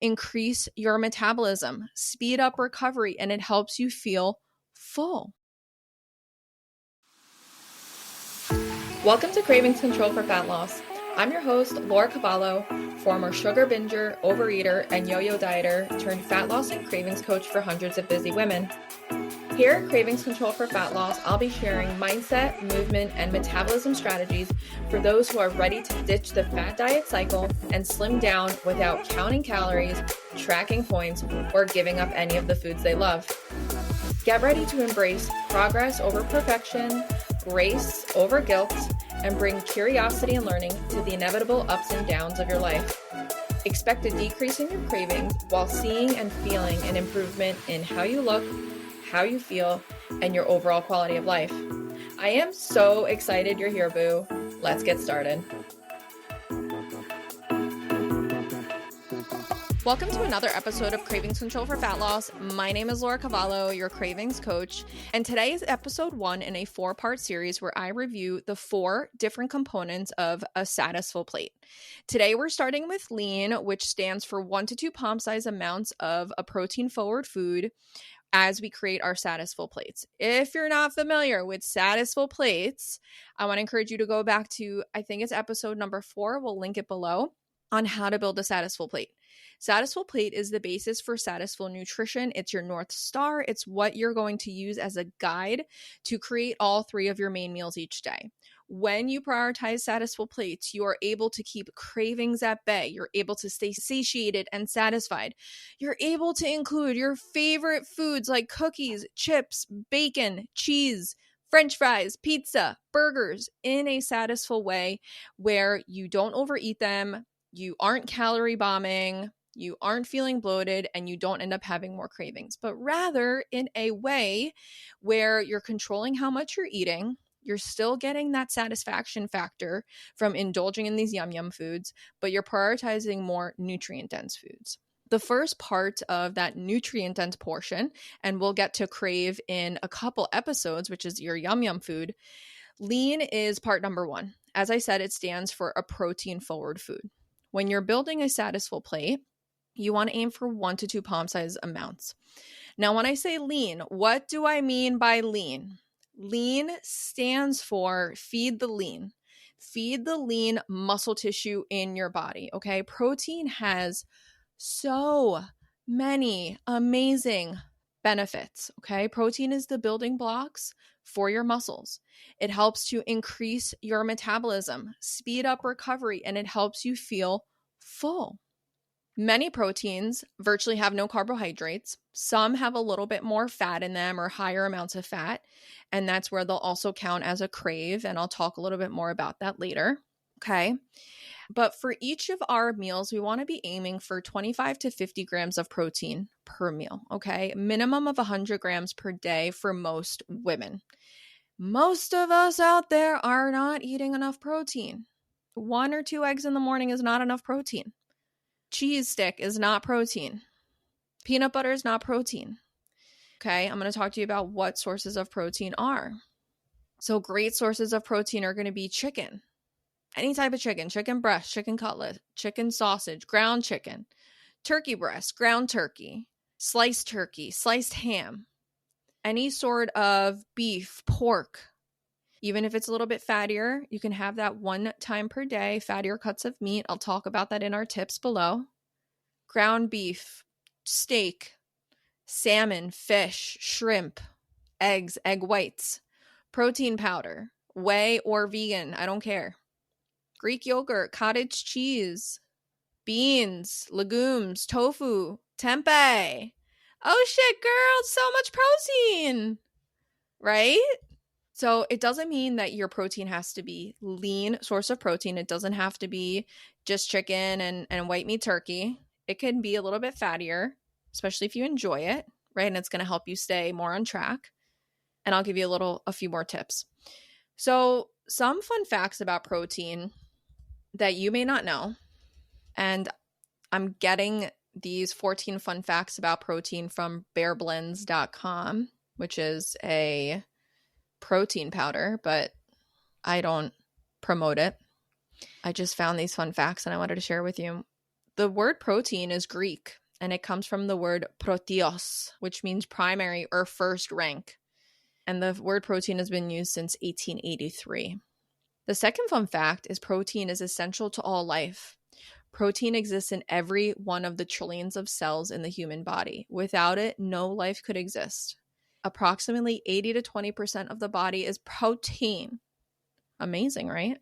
increase your metabolism, speed up recovery, and it helps you feel full. Welcome to Cravings Control for Fat Loss. I'm your host, Laura Cavallo, former sugar binger, overeater, and yo-yo dieter turned fat loss and cravings coach for hundreds of busy women. Here at Cravings Control for Fat Loss, I'll be sharing mindset, movement, and metabolism strategies for those who are ready to ditch the fat diet cycle and slim down without counting calories, tracking points, or giving up any of the foods they love. Get ready to embrace progress over perfection, grace over guilt, and bring curiosity and learning to the inevitable ups and downs of your life. Expect a decrease in your cravings while seeing and feeling an improvement in how you look, how you feel, and your overall quality of life. I am so excited you're here, boo. Let's get started. Welcome to another episode of Cravings Control for Fat Loss. My name is Laura Cavallo, your cravings coach, and today is episode 1 in a 4-part series where I review the 4 different components of a Satisfull Plate. Today we're starting with lean, which stands for 1 to 2 palm-sized amounts of a protein-forward food as we create our Satisfull Plates. If you're not familiar with Satisfull Plates, I want to encourage you to go back to, I think it's episode number 4, we'll link it below, on how to build a Satisfull Plate. Satisfull Plate is the basis for Satisfull Nutrition. It's your North Star. It's what you're going to use as a guide to create all 3 of your main meals each day. When you prioritize Satisfull Plates, you are able to keep cravings at bay. You're able to stay satiated and satisfied. You're able to include your favorite foods like cookies, chips, bacon, cheese, French fries, pizza, burgers in a satisful way where you don't overeat them, you aren't calorie bombing, you aren't feeling bloated, and you don't end up having more cravings, but rather in a way where you're controlling how much you're eating. You're still getting that satisfaction factor from indulging in these yum foods, but you're prioritizing more nutrient-dense foods. The first part of that nutrient-dense portion, and we'll get to CRAVE in a couple episodes, which is your yum food, lean is part number 1. As I said, it stands for a protein-forward food. When you're building a Satisfull Plate, you want to aim for 1 to 2 palm-sized amounts. Now, when I say lean, what do I mean by lean? Lean stands for feed the lean. Feed the lean muscle tissue in your body, okay? Protein has so many amazing benefits, okay? Protein is the building blocks for your muscles. It helps to increase your metabolism, speed up recovery, and it helps you feel full. Many proteins virtually have no carbohydrates. Some have a little bit more fat in them or higher amounts of fat, and that's where they'll also count as a CRAVE, and I'll talk a little bit more about that later, okay? But for each of our meals, we want to be aiming for 25 to 50 grams of protein per meal, okay? Minimum of 100 grams per day for most women. Most of us out there are not eating enough protein. 1 or 2 eggs in the morning is not enough protein. Cheese stick is not protein. Peanut butter is not protein. Okay, I'm going to talk to you about what sources of protein are. So great sources of protein are going to be chicken. Any type of chicken, chicken breast, chicken cutlet, chicken sausage, ground chicken, turkey breast, ground turkey, sliced ham, any sort of beef, pork. Even if it's a little bit fattier, you can have that 1 time per day, fattier cuts of meat. I'll talk about that in our tips below. Ground beef, steak, salmon, fish, shrimp, eggs, egg whites, protein powder, whey or vegan, I don't care. Greek yogurt, cottage cheese, beans, legumes, tofu, tempeh. Oh shit, girl, so much protein, right? So it doesn't mean that your protein has to be lean source of protein. It doesn't have to be just chicken and white meat turkey. It can be a little bit fattier, especially if you enjoy it, right? And it's going to help you stay more on track. And I'll give you a few more tips. So some fun facts about protein that you may not know. And I'm getting these 14 fun facts about protein from bearblends.com, which is a protein powder, but I don't promote it. I just found these fun facts and I wanted to share with you. The word protein is Greek, and it comes from the word proteos, which means primary or first rank. And the word protein has been used since 1883. The second fun fact is protein is essential to all life. Protein exists in every one of the trillions of cells in the human body. Without it, no life could exist. Approximately 80 to 20% of the body is protein. Amazing, right?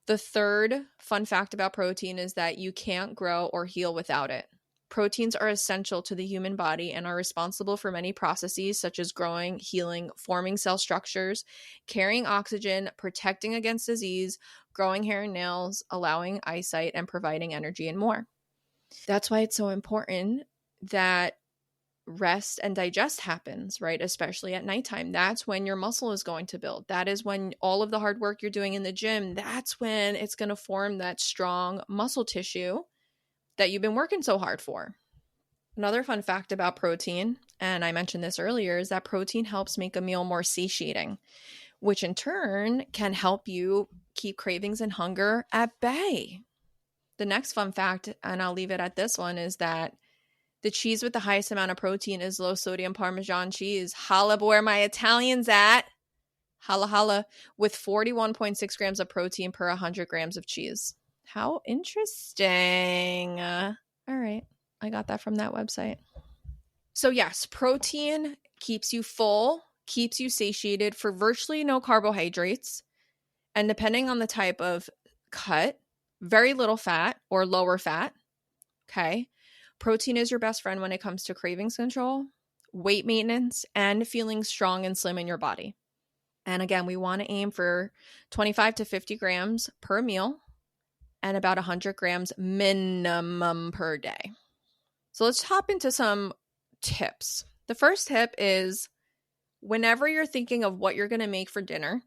The third fun fact about protein is that you can't grow or heal without it. Proteins are essential to the human body and are responsible for many processes such as growing, healing, forming cell structures, carrying oxygen, protecting against disease, growing hair and nails, allowing eyesight, and providing energy and more. That's why it's so important that rest and digest happens, right? Especially at nighttime. That's when your muscle is going to build. That is when all of the hard work you're doing in the gym, that's when it's going to form that strong muscle tissue that you've been working so hard for. Another fun fact about protein, and I mentioned this earlier, is that protein helps make a meal more satiating, which in turn can help you keep cravings and hunger at bay. The next fun fact, and I'll leave it at this one, is that the cheese with the highest amount of protein is low sodium Parmesan cheese. Holla where my Italians at. Holla holla. With 41.6 grams of protein per 100 grams of cheese. How interesting. All right. I got that from that website. So yes, protein keeps you full, keeps you satiated for virtually no carbohydrates. And depending on the type of cut, very little fat or lower fat. Okay. Protein is your best friend when it comes to cravings control, weight maintenance, and feeling strong and slim in your body. And again, we want to aim for 25 to 50 grams per meal and about 100 grams minimum per day. So let's hop into some tips. The first tip is whenever you're thinking of what you're going to make for dinner,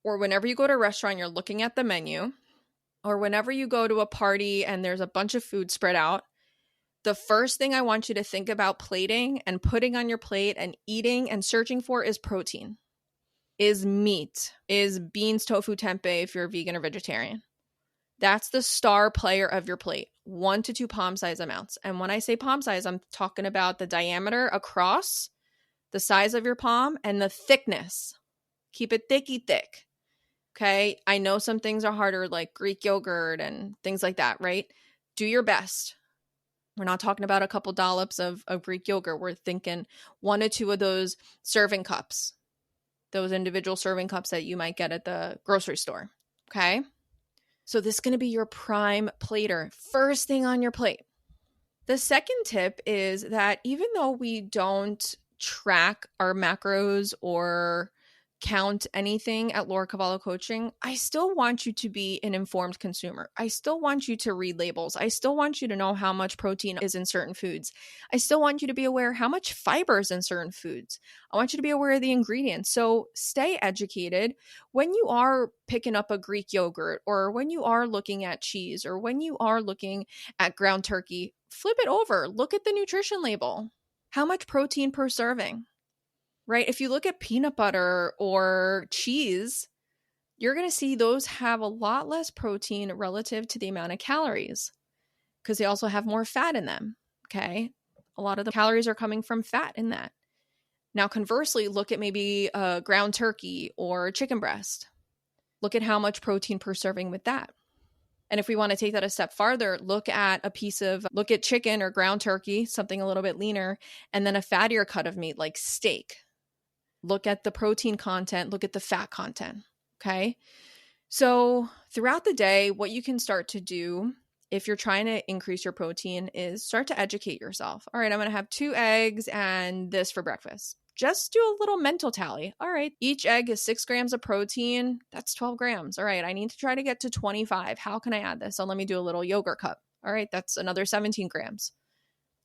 or whenever you go to a restaurant, you're looking at the menu, or whenever you go to a party and there's a bunch of food spread out, the first thing I want you to think about plating and putting on your plate and eating and searching for is protein, is meat, is beans, tofu, tempeh if you're vegan or vegetarian. That's the star player of your plate, 1 to 2 palm size amounts. And when I say palm size, I'm talking about the diameter across, the size of your palm, and the thickness. Keep it thicky thick. Okay? I know some things are harder like Greek yogurt and things like that, right? Do your best. We're not talking about a couple dollops of Greek yogurt. We're thinking 1 to 2 of those serving cups, those individual serving cups that you might get at the grocery store. Okay? So this is going to be your prime plater, first thing on your plate. The second tip is that even though we don't track our macros or count anything at Laura Cavallo Coaching, I still want you to be an informed consumer. I still want you to read labels. I still want you to know how much protein is in certain foods. I still want you to be aware how much fiber is in certain foods. I want you to be aware of the ingredients. So stay educated. When you are picking up a Greek yogurt, or when you are looking at cheese, or when you are looking at ground turkey, flip it over. Look at the nutrition label. How much protein per serving? Right? If you look at peanut butter or cheese, you're going to see those have a lot less protein relative to the amount of calories because they also have more fat in them. Okay. A lot of the calories are coming from fat in that. Now, conversely, look at maybe ground turkey or chicken breast. Look at how much protein per serving with that. And if we want to take that a step farther, look at chicken or ground turkey, something a little bit leaner, and then a fattier cut of meat like steak. Look at the protein content, look at the fat content, okay? So throughout the day, what you can start to do if you're trying to increase your protein is start to educate yourself. All right, I'm going to have 2 eggs and this for breakfast. Just do a little mental tally. All right, each egg is 6 grams of protein. That's 12 grams. All right, I need to try to get to 25. How can I add this? So let me do a little yogurt cup. All right, that's another 17 grams.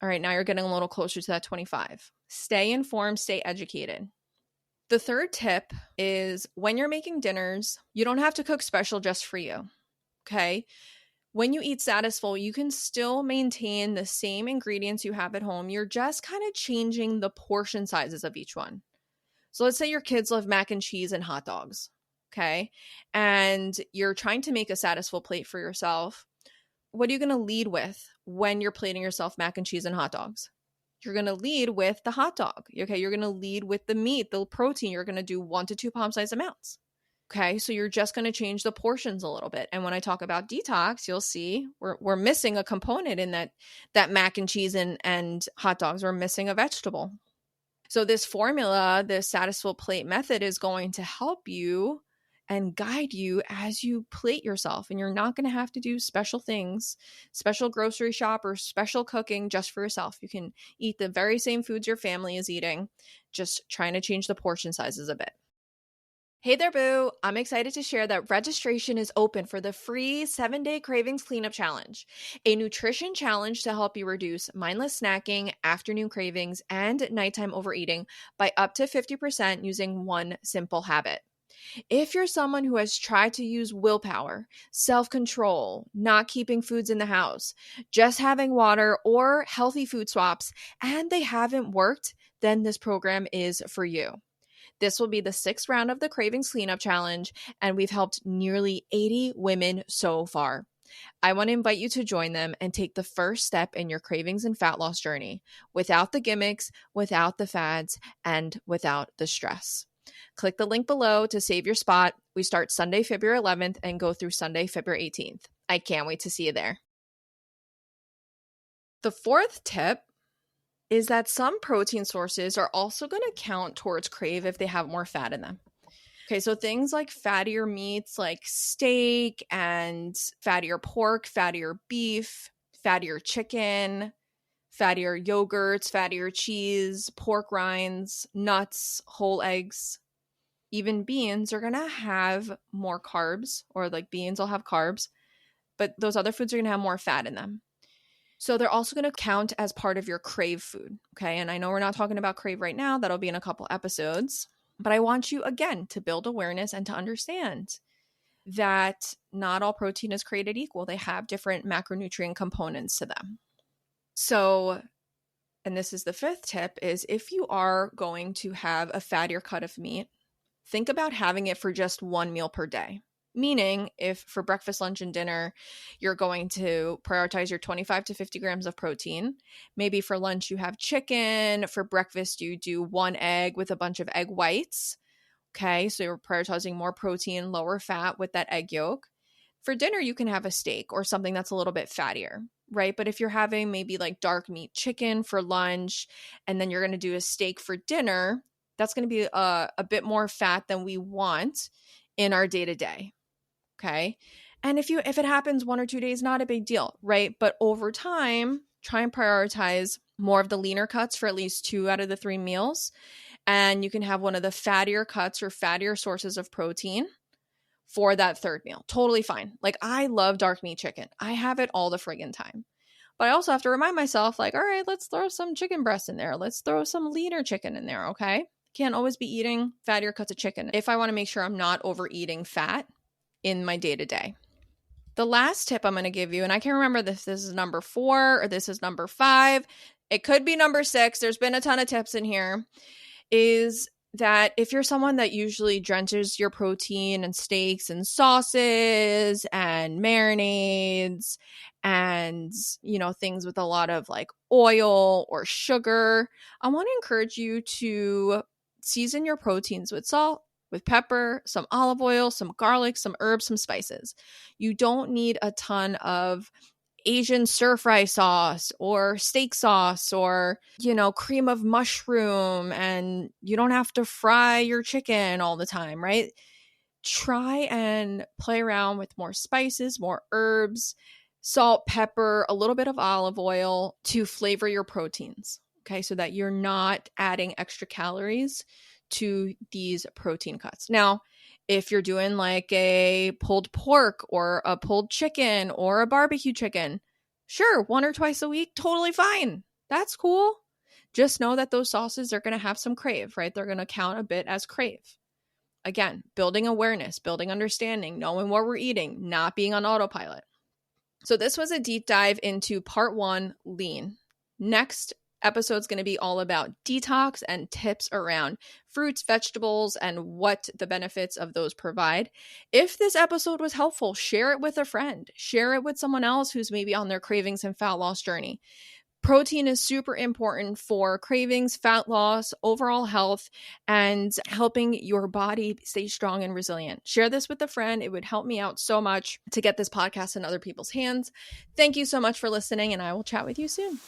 All right, now you're getting a little closer to that 25. Stay informed, stay educated. The third tip is when you're making dinners, you don't have to cook special just for you, okay? When you eat Satisfull, you can still maintain the same ingredients you have at home. You're just kind of changing the portion sizes of each one. So let's say your kids love mac and cheese and hot dogs, okay? And you're trying to make a Satisfull plate for yourself. What are you going to lead with? when you're plating yourself mac and cheese and hot dogs. You're going to lead with the hot dog. Okay. You're going to lead with the meat, the protein. You're going to do 1 to 2 palm size amounts. Okay. So you're just going to change the portions a little bit. And when I talk about detox, you'll see we're missing a component in that mac and cheese and hot dogs. We're missing a vegetable. So this formula, the Satisfull Plate method, is going to help you and guide you as you plate yourself. And you're not going to have to do special things, special grocery shop or special cooking just for yourself. You can eat the very same foods your family is eating, just trying to change the portion sizes a bit. Hey there, boo. I'm excited to share that registration is open for the free 7-day Cravings Cleanup Challenge, a nutrition challenge to help you reduce mindless snacking, afternoon cravings, and nighttime overeating by up to 50% using one simple habit. If you're someone who has tried to use willpower, self-control, not keeping foods in the house, just having water or healthy food swaps, and they haven't worked, then this program is for you. This will be the 6th round of the Cravings Cleanup Challenge, and we've helped nearly 80 women so far. I want to invite you to join them and take the first step in your cravings and fat loss journey without the gimmicks, without the fads, and without the stress. Click the link below to save your spot. We start Sunday, February 11th and go through Sunday, February 18th. I can't wait to see you there. The 4th tip is that some protein sources are also going to count towards CRAVE if they have more fat in them. Okay, so things like fattier meats like steak and fattier pork, fattier beef, fattier chicken, fattier yogurts, fattier cheese, pork rinds, nuts, whole eggs, even beans are going to have more carbs, or like beans will have carbs, but those other foods are going to have more fat in them. So they're also going to count as part of your CRAVE food, okay? And I know we're not talking about CRAVE right now. That'll be in a couple episodes. But I want you, again, to build awareness and to understand that not all protein is created equal. They have different macronutrient components to them. So, and this is the 5th tip, is if you are going to have a fattier cut of meat, think about having it for just 1 meal per day. Meaning, if for breakfast, lunch, and dinner, you're going to prioritize your 25 to 50 grams of protein. Maybe for lunch, you have chicken. For breakfast, you do 1 egg with a bunch of egg whites. Okay, so you're prioritizing more protein, lower fat with that egg yolk. For dinner, you can have a steak or something that's a little bit fattier, right? But if you're having maybe like dark meat chicken for lunch, and then you're going to do a steak for dinner, that's going to be a bit more fat than we want in our day-to-day. Okay. And if it happens 1 or 2 days, not a big deal, right? But over time, try and prioritize more of the leaner cuts for at least 2 out of the 3 meals. And you can have one of the fattier cuts or fattier sources of protein for that 3rd meal. Totally fine. Like, I love dark meat chicken. I have it all the friggin' time. But I also have to remind myself, like, all right, let's throw some chicken breast in there. Let's throw some leaner chicken in there, okay? Can't always be eating fattier cuts of chicken if I want to make sure I'm not overeating fat in my day-to-day. The last tip I'm going to give you, and I can't remember if this is number 4 or this is number 5. It could be number 6. There's been a ton of tips in here, is that if you're someone that usually drenches your protein and steaks and sauces and marinades and, things with a lot of like oil or sugar, I want to encourage you to season your proteins with salt, with pepper, some olive oil, some garlic, some herbs, some spices. You don't need a ton of Asian stir fry sauce or steak sauce or, cream of mushroom, and you don't have to fry your chicken all the time, right? Try and play around with more spices, more herbs, salt, pepper, a little bit of olive oil to flavor your proteins, okay? So that you're not adding extra calories to these protein cuts. Now, if you're doing like a pulled pork or a pulled chicken or a barbecue chicken, sure, 1 or twice a week, totally fine. That's cool. Just know that those sauces are going to have some CRAVE, right? They're going to count a bit as CRAVE. Again, building awareness, building understanding, knowing what we're eating, not being on autopilot. So this was a deep dive into part 1, lean. Next episode's going to be all about detox and tips around fruits, vegetables, and what the benefits of those provide. If this episode was helpful, share it with a friend. Share it with someone else who's maybe on their cravings and fat loss journey. Protein is super important for cravings, fat loss, overall health, and helping your body stay strong and resilient. Share this with a friend. It would help me out so much to get this podcast in other people's hands. Thank you so much for listening, and I will chat with you soon.